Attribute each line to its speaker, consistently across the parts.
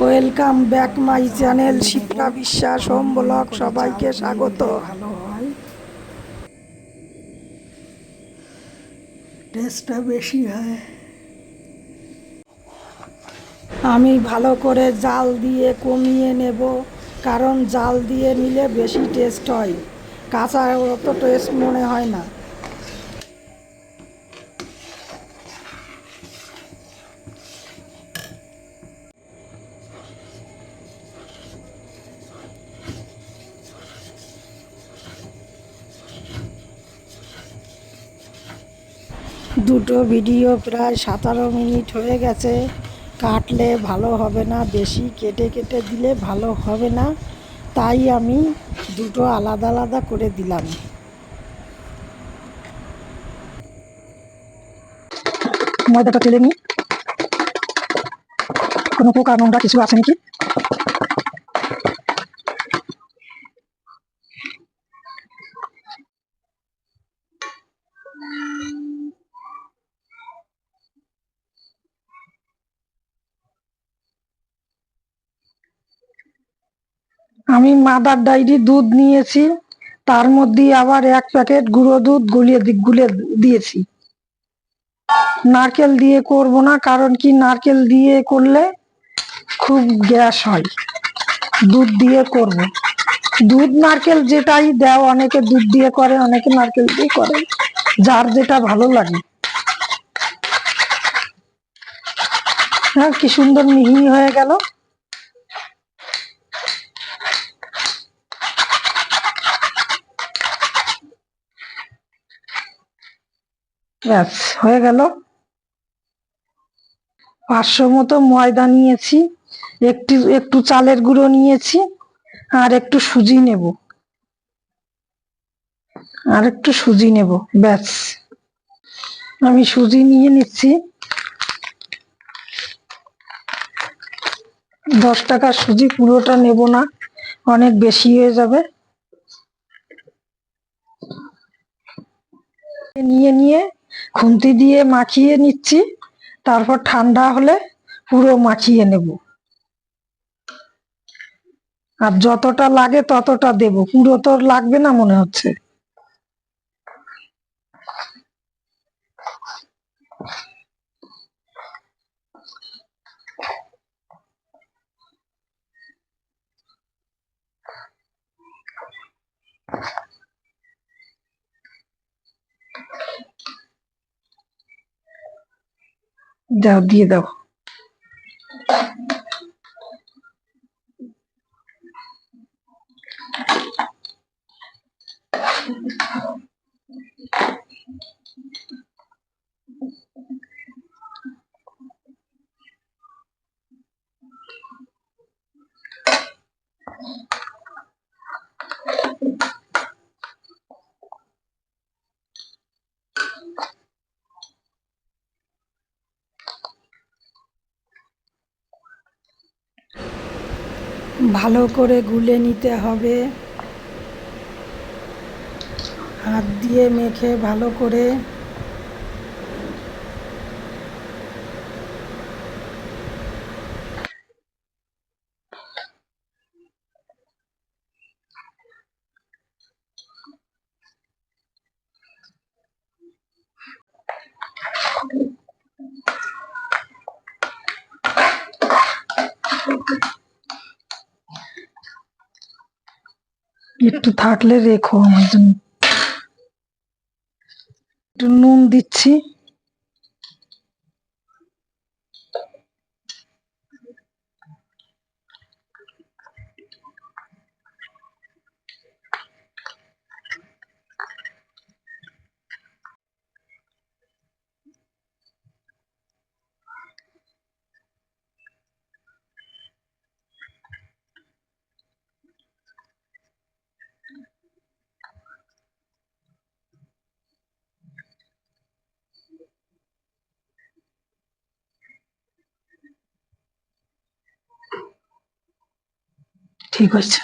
Speaker 1: Welcome back my channel Shipra বিশ্বাস home blog. সবাইকে স্বাগত। ভালো হয়, টেস্টটা বেশি হয়। আমি ভালো করে জাল দিয়ে কমিয়ে নেব, কারণ জাল দিয়ে নিলে বেশি টেস্ট হয়, কাঁচা অত টেস্ট মনে হয় না। দুটো ভিডিও প্রায় 17 মিনিট হয়ে গেছে। কাটলে ভালো হবে না, বেশি কেটে কেটে দিলে ভালো হবে না, তাই আমি দুটো আলাদা আলাদা করে দিলাম। ময়দাটা তেলে নিই, কোনো পোকা নোংরা কিছু আছে নাকি। আমি মাদার ডায়েরি দুধ নিয়েছি, তার মধ্যে আবার 1 প্যাকেট গুঁড়ো দুধ গুলে দিয়েছি। নারকেল দিয়ে করব না, কারণ কি নারকেল দিয়ে করলে খুব গ্যাস হয়, দুধ দিয়ে করব। দুধ নারকেল যেটাই দাও, অনেকে দুধ দিয়ে করে, অনেকে নারকেল দিয়ে করে, যার যেটা ভালো লাগে। হ্যাঁ, কি সুন্দর মিহি হয়ে গেল। ব্যাস হয়ে গেল। 500 মতো ময়দা নিয়েছি, একটু একটু চালের গুঁড়ো নিয়েছি, আর একটু সুজি নেব, ব্যাস। আমি সুজি নিয়ে নিচ্ছি। 10 টাকার সুজি, পুরোটা নেব না, অনেক বেশি হয়ে যাবে। নিয়ে খুন্তি দিয়ে মাখিয়ে নিচ্ছি, তারপর ঠান্ডা হলে পুরো মাখিয়ে নেব। আর যতটা লাগে ততটা দেব, পুরো তো লাগবে না মনে হচ্ছে। দাও, দিয়ে দাও। ভালো করে গুলে নিতে হবে, হাত দিয়ে মেখে ভালো করে। একটু থাকলে রেখো আমার জন্য। একটু নুন দিচ্ছি। ঠিক আছে।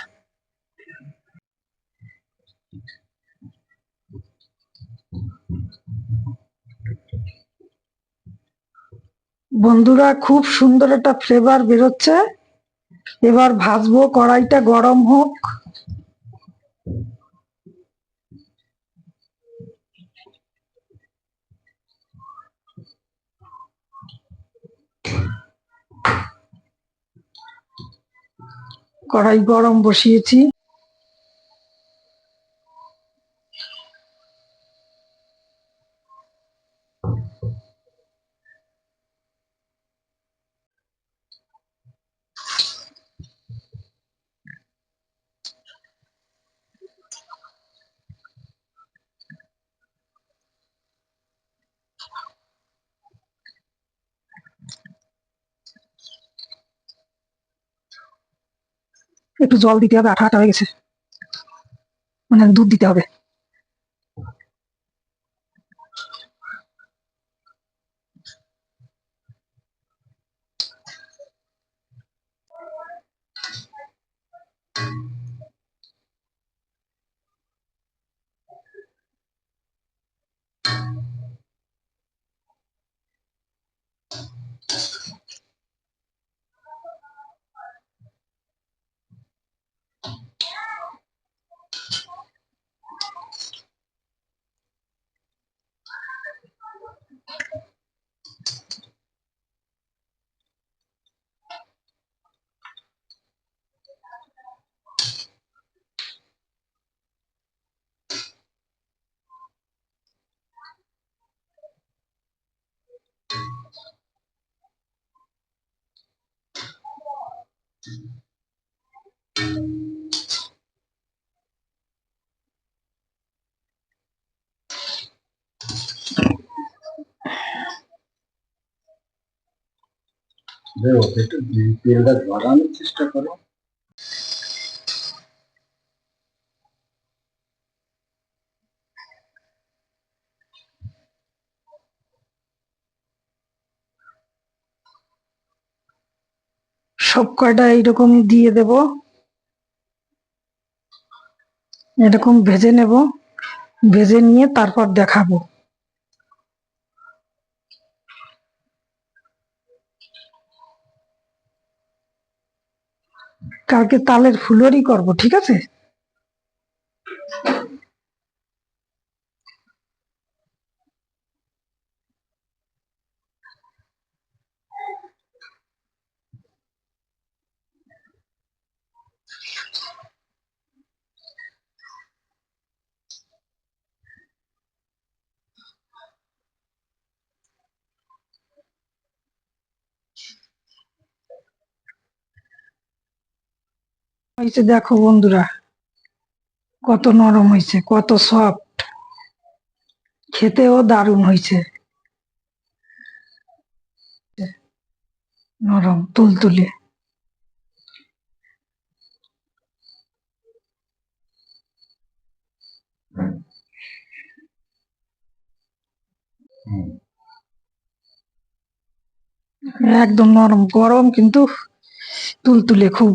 Speaker 1: বন্ধুরা, খুব সুন্দর একটা ফ্লেভার বেরোচ্ছে। এবার ভাজবো, কড়াইটা গরম হোক। কড়াই গরম বসিয়েছি। একটু জল দিতে হবে, আঠা আঠা হয়ে গেছে, মানে দুধ দিতে হবে।
Speaker 2: তেলটা ঝরানোর চেষ্টা করো।
Speaker 1: সব কয়টা এইরকম দিয়ে দেব, এরকম ভেজে নেব, ভেজে নিয়ে তারপর দেখাবো। কালকে তালের ফুলুরি করব, ঠিক আছে? হয়েছে দেখো বন্ধুরা, কত নরম হয়েছে, কত সফট, খেতেও দারুণ হয়েছে, নরম তুলতুলে। একদম নরম, গরম কিন্তু তুলতুলে খুব।